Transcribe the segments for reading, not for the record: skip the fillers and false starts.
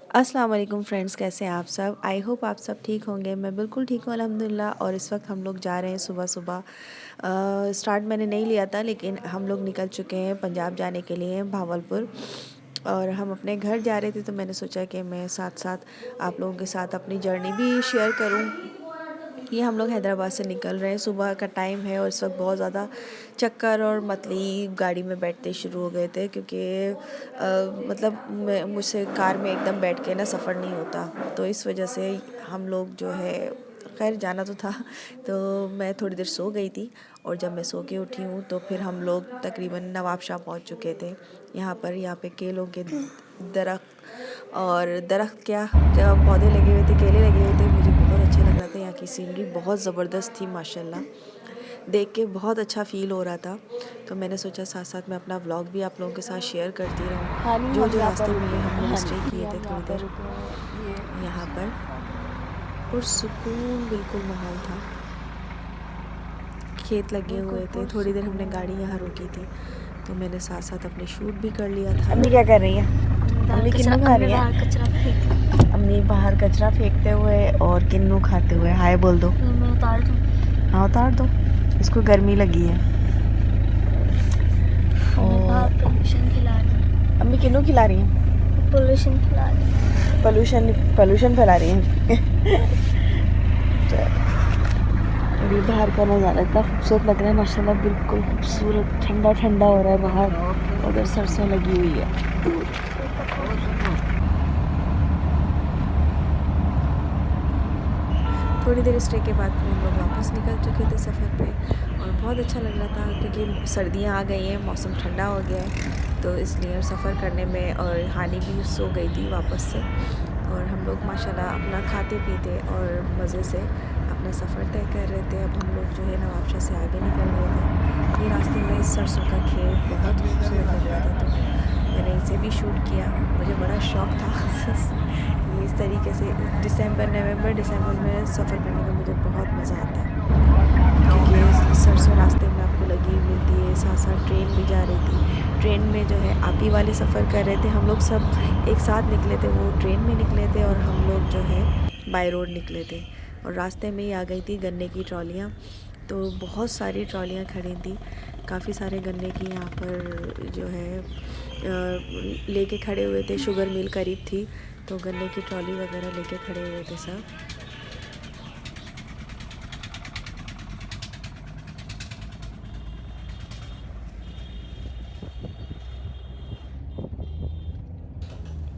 अस्सलाम वालेकुम फ्रेंड्स, कैसे हैं आप सब। आई होप आप सब ठीक होंगे। मैं बिल्कुल ठीक हूँ अल्हम्दुलिल्लाह। और इस वक्त हम लोग जा रहे हैं सुबह सुबह। स्टार्ट मैंने नहीं लिया था, लेकिन हम लोग निकल चुके हैं पंजाब जाने के लिए, भावलपुर। और हम अपने घर जा रहे थे, तो मैंने सोचा कि मैं साथ साथ आप लोगों के साथ अपनी जर्नी भी शेयर करूँ। ये हम लोग हैदराबाद से निकल रहे हैं, सुबह का टाइम है और इस वक्त बहुत ज़्यादा चक्कर और मतली गाड़ी में बैठते शुरू हो गए थे, क्योंकि मतलब मुझसे कार में एकदम बैठ के ना सफ़र नहीं होता। तो इस वजह से हम लोग जो है, खैर जाना तो था, तो मैं थोड़ी देर सो गई थी। और जब मैं सो के उठी हूँ तो फिर हम लोग तकरीबन नवाबशाह पहुँच चुके थे। यहाँ पे केलों के दरख्त और दरख्त क्या क्या पौधे लगे हुए थे, केले लगे हुए थे। मुझे बहुत अच्छा लग रहा था, यहाँ की सीनरी बहुत ज़बरदस्त थी माशाल्लाह। देख के बहुत अच्छा फ़ील हो रहा था। तो मैंने सोचा साथ साथ मैं अपना व्लॉग भी आप लोगों के साथ शेयर करती हाँ रहूँ। नहीं, जो हम जो यहाँ पर रास्ते में रुके हम हैं। लोग हाँ स्टे जी, किए थे हम यहाँ थोड़ी पर देर रुके हैं। ये यहाँ पर, पुरसुकून बिल्कुल माहौल था। खेत लगे बिल्कुल हुए थे। थोड़ी देर हमने गाड़ी पुरसुकून। यहाँ रोकी थी, तो मैंने साथ साथ अपने शूट भी कर लिया था। अम्मी क्या कर रही है? अम्मी किन्नू खा रही है? बाहर कचरा फेंक। अम्मी बाहर कचरा फेंकते हुए और किन्नू खाते हुए। हाय बोल दो। मैं उतार दूँ? हाँ उतार दो, इसको गर्मी लगी है। मैं बाहर और पोल्यूशन खिला रही हूँ। अम्मी किन्नू खिला रही है? पोल्यूशन खिला रही हूँ। पोल्यूशन फैला रही है। अभी बाहर का नज़ारा इतना खूबसूरत लग रहा है माशाल्लाह, बिल्कुल खूबसूरत। ठंडा ठंडा हो रहा है बाहर। उधर सरसों लगी हुई है। थोड़ी देर स्टे के बाद फिर हम लोग वापस निकल चुके थे सफ़र पे। और बहुत अच्छा लग रहा था, क्योंकि सर्दियाँ आ गई हैं, मौसम ठंडा हो गया है, तो इसलिए सफ़र करने में। और हानि भी सो गई थी वापस से। और हम लोग माशाल्लाह अपना खाते पीते और मज़े से अपना सफ़र तय कर रहे थे। अब हम लोग जो है नवाबशाह से आगे निकल गए थे। ये रास्ते में सरसों का खेत बहुत खूबसूरत लग रहा था, तो मैंने इसे भी शूट किया। मुझे बड़ा शौक़ था। ये इस तरीके से नवंबर दिसंबर में सफ़र करने का मुझे बहुत मज़ा आता है, क्योंकि सरसों रास्ते में आपको लगी हुई मिलती है। साथ साथ ट्रेन भी जा रही थी। ट्रेन में जो है आप ही वाले सफ़र कर रहे थे, हम लोग सब एक साथ निकले थे। वो ट्रेन में निकले थे और हम लोग जो है बाय रोड निकले थे। और रास्ते में ही आ गई थी गन्ने की ट्रॉलियाँ। तो बहुत सारी ट्रॉलियाँ खड़ी थी, काफ़ी सारे गन्ने की यहाँ पर जो है लेके खड़े हुए थे। शुगर मिल करीब थी, तो गन्ने की ट्रॉली वगैरह लेके खड़े हुए थे सब।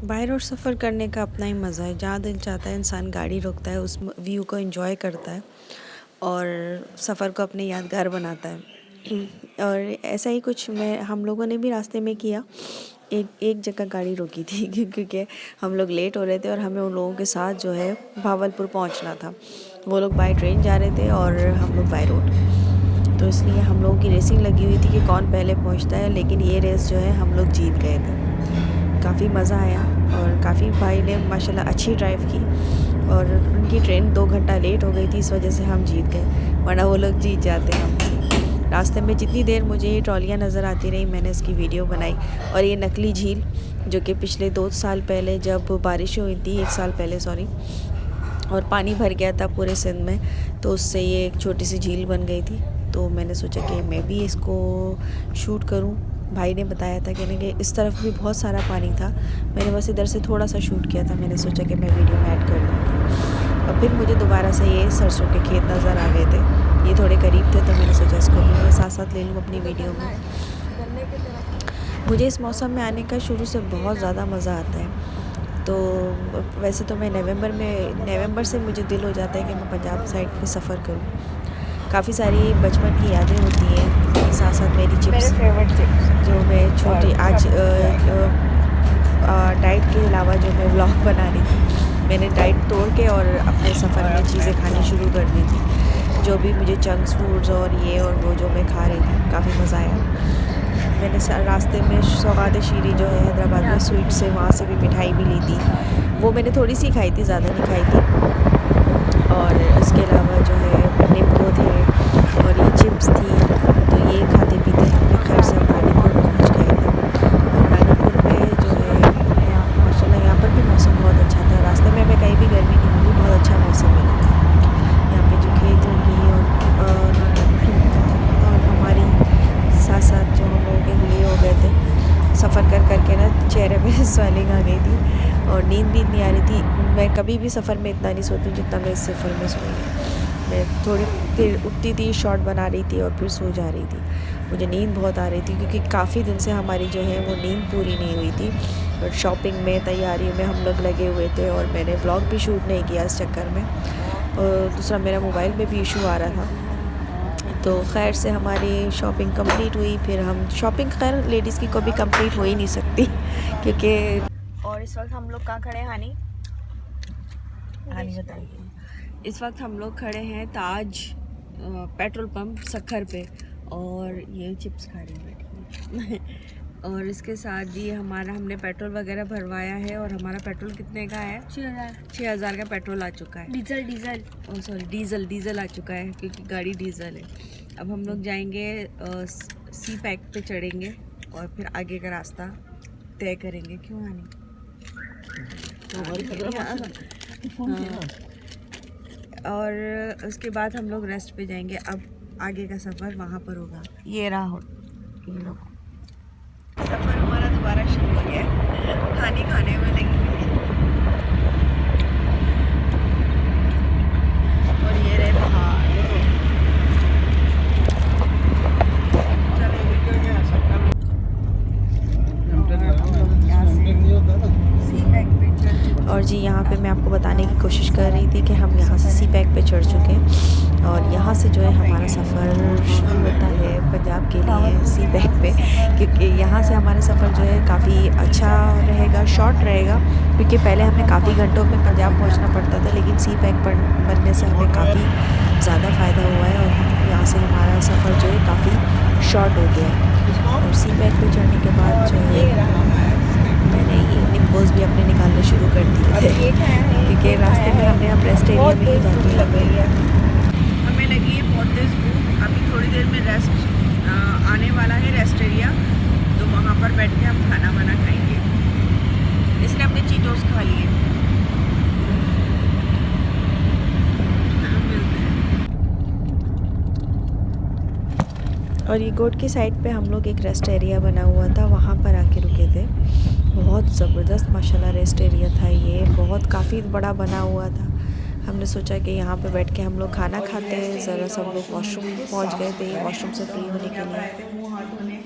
बाय रोड सफ़र करने का अपना ही मज़ा है। जहाँ दिल चाहता है इंसान गाड़ी रोकता है, उस व्यू को एंजॉय करता है और सफ़र को अपने यादगार बनाता है। और ऐसा ही कुछ हम लोगों ने भी रास्ते में किया। एक जगह गाड़ी रोकी थी, क्योंकि हम लोग लेट हो रहे थे और हमें उन लोगों के साथ जो है भावलपुर पहुंचना था। वो लोग बाय ट्रेन जा रहे थे और हम लोग बाय रोड। तो इसलिए हम लोगों की रेसिंग लगी हुई थी कि कौन पहले पहुंचता है, लेकिन ये रेस जो है हम लोग जीत गए थे। काफ़ी मज़ा आया और काफ़ी भाई ने माशाल्लाह अच्छी ड्राइव की। और उनकी ट्रेन 2 घंटा लेट हो गई थी, इस वजह से हम जीत गए, वरना वो लोग जीत जाते हम। रास्ते में जितनी देर मुझे ये ट्रॉलियाँ नज़र आती रही, मैंने इसकी वीडियो बनाई। और ये नकली झील, जो कि पिछले 2 साल पहले जब बारिशें हुई थी, 1 साल पहले सॉरी, और पानी भर गया था पूरे सिंध में, तो उससे ये एक छोटी सी झील बन गई थी। तो मैंने सोचा कि मैं भी इसको शूट करूं। भाई ने बताया था कि इस तरफ भी बहुत सारा पानी था, मैंने बस इधर से थोड़ा सा शूट किया था। मैंने सोचा कि मैं वीडियो में ऐड कर दूँगी। और फिर मुझे दोबारा से ये सरसों के खेत नज़र आ गए थे, ये थोड़े करीब थे, तो मैंने सोचा इसको भी मैं साथ साथ ले लूँ अपनी वीडियो में। मुझे इस मौसम में आने का शुरू से बहुत ज़्यादा मज़ा आता है। तो वैसे तो मैं नवंबर से मुझे दिल हो जाता है कि मैं पंजाब साइड पे सफ़र करूँ। काफ़ी सारी बचपन की यादें होती हैं, साथ साथ मेरी मेरे चिप्स फेवरेट चिप्स। जो मैं छोटी आज डाइट के अलावा जो मैं व्लॉग बना रही थी, मैंने डाइट तोड़ के और अपने सफ़र में चीज़ें खानी शुरू कर दी थी। जो भी मुझे जंक्स फूड्स और ये और वो जो मैं खा रही थी, काफ़ी मज़ा आया। मैंने रास्ते में सौगात शीरी जो है हैदराबाद में स्वीट से, वहाँ से भी मिठाई भी ली थी। वो मैंने थोड़ी सी खाई थी, ज़्यादा नहीं खाई थी। और इसके अलावा जो है निम्को थे और ये चिप्स थी। तो ये खाते पीते हम खैर सब रानीपुर पहुँच गए थे। और रानीपुर में जो है माशाल्लाह यहाँ पर भी मौसम बहुत और नींद भी नहीं आ रही थी। मैं कभी भी सफ़र में इतना नहीं सोती हूँ जितना मैं इस सफ़र में सोई। मैं थोड़ी देर उठती थी, शॉट बना रही थी और फिर सो जा रही थी। मुझे नींद बहुत आ रही थी क्योंकि काफ़ी दिन से हमारी जो है वो नींद पूरी नहीं हुई थी। और शॉपिंग में, तैयारियों में हम लोग लगे हुए थे और मैंने व्लॉग भी शूट नहीं किया इस चक्कर में। और दूसरा मेरा मोबाइल में भी इशू आ रहा था। तो खैर से हमारी शॉपिंग कंप्लीट हुई। फिर हम शॉपिंग, खैर लेडीज़ की कभी कंप्लीट हो ही नहीं सकती क्योंकि। और इस वक्त हम लोग कहाँ खड़े हैं हानी? हानी बताइए। इस वक्त हम लोग खड़े हैं ताज पेट्रोल पंप सक्खर पे और ये चिप्स खा रही बैठी और इसके साथ जी हमने पेट्रोल वगैरह भरवाया है और हमारा पेट्रोल कितने का है? 6,000 का पेट्रोल आ चुका है। डीजल डीजल आ चुका है क्योंकि गाड़ी डीजल है। अब हम लोग जाएंगे सी पैक पे चढ़ेंगे और फिर आगे का रास्ता तय करेंगे। क्यों हानी? और उसके बाद हम लोग रेस्ट पे जाएंगे। अब आगे का सफ़र वहाँ पर होगा। ये रहा सफ़र हमारा दोबारा शुरू हो गया है। खाने खाने में लगी और ये रहे पहाड़। और जी यहाँ पे मैं आपको बताने की कोशिश कर रही थी कि हम यहाँ से सी पैक पे चढ़ चुके हैं और यहाँ से जो है हमारा सफ़र शुरू होता है पंजाब के लिए सी पैक पे, क्योंकि यहाँ से हमारा सफ़र जो है काफ़ी अच्छा रहेगा, शॉर्ट रहेगा। क्योंकि पहले हमें काफ़ी घंटों में पंजाब पहुँचना पड़ता था, लेकिन सी पैक बनने से हमें काफ़ी ज़्यादा फ़ायदा हुआ है और यहाँ से हमारा सफ़र जो है काफ़ी शॉर्ट हो गया है। और सी पैक पे चढ़ने के बाद जो है मैंने ये निम्बोज भी अपने निकालने शुरू कर दिए थे क्योंकि रास्ते में हमने अब रेस्ट एरिया में ही जाके हमें लगी है बहुत तेज़ भूख। अभी थोड़ी देर में रेस्ट आने वाला है, रेस्ट एरिया, तो वहाँ पर बैठ के हम खाना वाना खाएंगे। इसने अपने चीटोस खा लिए। और ये गोट की साइड पे हम लोग एक रेस्ट एरिया बना हुआ था, वहाँ पर आके रुके थे। बहुत ज़बरदस्त माशाल्लाह रेस्ट एरिया था ये, बहुत काफ़ी बड़ा बना हुआ था। हमने सोचा कि यहाँ पे बैठ के हम लोग खाना खाते हैं। ज़रा सब लोग वॉशरूम पहुँच गए थे, वॉशरूम से फ्री होने के लिए। मुँह हाथ धोने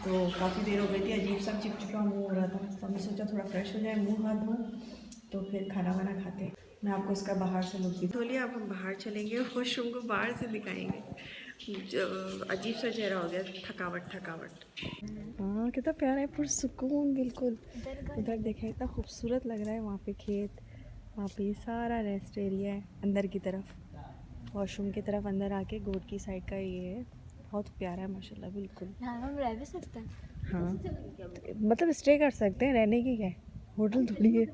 तो काफ़ी देर हो गई थी, अजीब सा चिपचिपा मुँह हो रहा था, तो हमने सोचा थोड़ा फ्रेश हो जाए, मुँह हाथ धो तो फिर खाना वाना खाते हैं। मैं आपको इसका बाहर से लुक भी धो लिया। अब हम बाहर चलेंगे, वॉशरूम को बाहर से दिखाएंगे। जो अजीब सा चेहरा हो गया, थकावट। हाँ कितना प्यारा है, पुरसुकून बिल्कुल। उधर देखें इतना खूबसूरत लग रहा है। वहाँ पे खेत, वहाँ पे सारा रेस्ट एरिया है अंदर की तरफ, वॉशरूम की तरफ अंदर आके गोट की साइड का ये है। बहुत प्यारा है माशाल्लाह बिल्कुल। यहाँ हम रह भी सकते हैं। हाँ मतलब स्टे कर सकते हैं, रहने की क्या है, होटल थोड़ी है।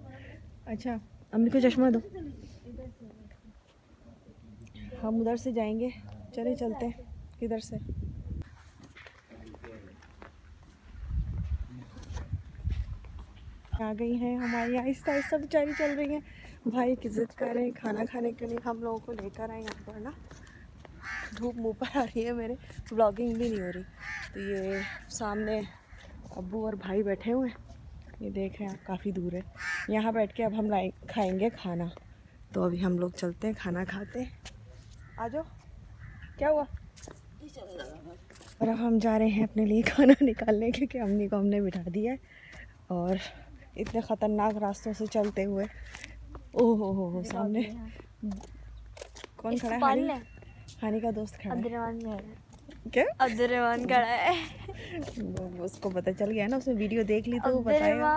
अच्छा अम्मी को चश्मा दो। हम उधर से जाएंगे, चले चलते हैं। किधर से? आ गई हैं हमारी आहिस्ता आहिस्ता बेचारी चल रही हैं। भाई की जिद कर रहे हैं खाना खाने के लिए, हम लोगों को लेकर आए यहाँ पर ना। धूप मुँह पर आ रही है मेरे, व्लॉगिंग भी नहीं हो रही। तो ये सामने अब्बू और भाई बैठे हुए हैं, ये देखें आप, काफ़ी दूर है। यहाँ बैठ के अब हम खाएंगे खाना। तो अभी हम लोग चलते हैं, खाना खाते हैं। आ जाओ। क्या हुआ? और अब हम जा रहे हैं अपने लिए खाना निकालने, क्योंकि अम्मी को हमने बिठा दिया है और इतने ख़तरनाक रास्तों से चलते हुए। ओहो हो सामने कौन खड़ा है? हानी का दोस्त खड़ा है। क्या? अब्दुर्रहमान खड़ा है। उसको पता चल गया ना, उसने वीडियो देख ली तो वो बताएगा।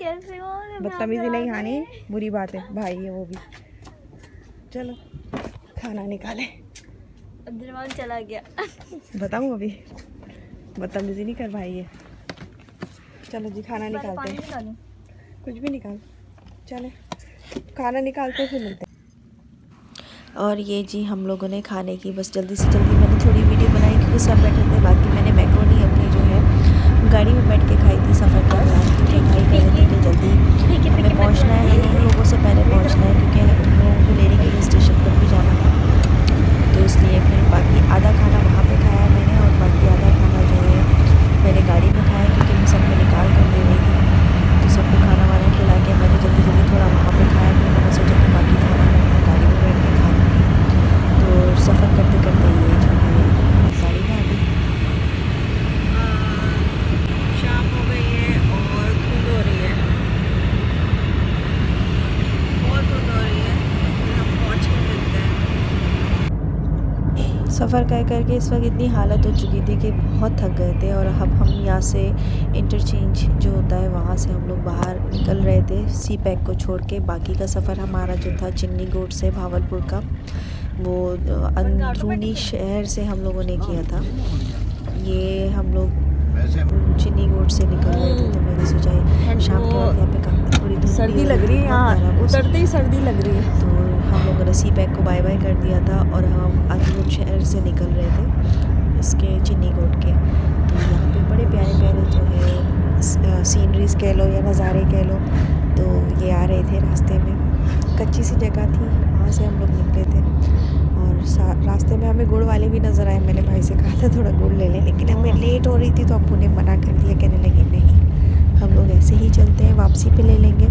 कैसे हो? बदतमीजी नहीं हानी, बुरी बात है, भाई है वो भी। चलो खाना निकाले। अब्दुर्रहमान चला गया। बताऊँ अभी? बदतमीजी नहीं कर भाई है। चलो जी खाना निकालते हैं। कुछ भी निकाल, चले खाना निकालते फिर मिलते हैं। और ये जी हम लोगों ने खाने की बस जल्दी से जल्दी मैंने थोड़ी वीडियो बनाई क्योंकि सब बैठे थे। बाकी मैंने मैक्रोनी अपनी जो है गाड़ी में बैठ के खाई थी सफ़र के दौरान, क्योंकि भाई कह रहे थे कि जल्दी हमें पहुंचना है, हम लोगों से पहले पहुंचना है, क्योंकि उन लोगों को लेने के लिए स्टेशन पर भी जाना था। तो इसलिए फिर बाकी आधा खाना वहाँ पर खाया मैंने और बाकी आधा खाना जो है मैंने गाड़ी में खाया, क्योंकि मैं सबको निकाल कर दे रही थी। तो सबको खाना वाना खिला के मैंने जल्दी सफ़र कर कर के इस वक्त इतनी हालत हो चुकी थी कि बहुत थक गए थे और अब हम यहाँ से इंटरचेंज जो होता है वहाँ से हम लोग बाहर निकल रहे थे सी पैक को छोड़ के। बाकी का सफ़र हमारा जो था चिन्नी गोड से भावलपुर का, वो अंदरूनी शहर से हम लोगों ने किया था। ये हम लोग चिन्नी गोड से निकल रहे थे तो मैंने सोचा शाम के वक्त यहाँ पे काफ़ी थोड़ी धूप सर्दी भी हो लग रही है थी, बहुत यहाँ, गर्म मौसम। उतरते ही सर्दी लग रही है। तो हम लोगों ने सी पैक को बाय बाय कर दिया था और हम अंदरून शहर से निकल रहे थे इसके चिन्नी गोड के। तो यहाँ पे बड़े प्यारे प्यारे जो है सीनरीज कह लो या नज़ारे कह लो, तो ये आ रहे थे रास्ते में। कच्ची सी जगह थी, वहाँ से हम लोग निकले थे और रास्ते में हमें गुड़ वाले भी नज़र आए। मैंने भाई से कहा था थोड़ा गुड़ ले लें, लेकिन हमें लेट हो रही थी तो अब उन्हें मना कर दिया, कहने लगे नहीं हम लोग ऐसे ही चलते हैं, वापसी पे ले लेंगे।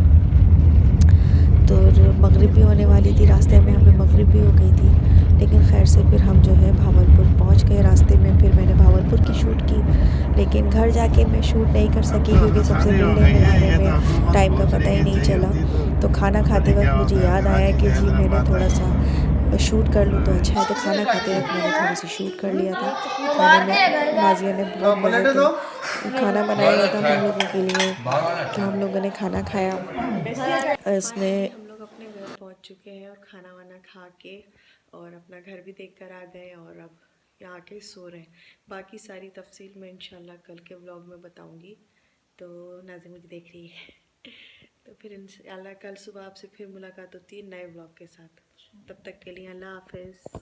तो मगरिब भी होने वाली थी, रास्ते में हमें मगरिब भी हो गई थी, लेकिन खैर से फिर हम जो है भावलपुर पहुंच गए। रास्ते में फिर मैंने भावलपुर की शूट की, लेकिन घर जाके मैं शूट नहीं कर सकी क्योंकि सबसे मिलने मिलाने में टाइम का पता ही नहीं चला। तो खाना खाते वक्त मुझे याद आया कि जी मैंने थोड़ा सा शूट कर लूँ तो अच्छा है, तो खाना खाते वक्त मैंने थोड़ा सा शूट कर लिया था। खाने में माजिया ने बहुत मज़े से खाना बनाया हुआ था हम लोगों के लिए, तो हम लोगों ने खाना खाया। इसमें हम लोग अपने घर पहुंच चुके हैं और खाना वाना खा के और अपना घर भी देख कर आ गए और अब यहाँ के सो रहे हैं। बाकी सारी तफसील मैं इंशाल्लाह कल के व्लॉग में बताऊंगी। तो नाज़िम मुझे देख रही है तो फिर इंशाल्लाह कल सुबह आपसे फिर मुलाकात होती है नए व्लॉग के साथ। तब तक के लिए अल्लाह हाफ़िज़।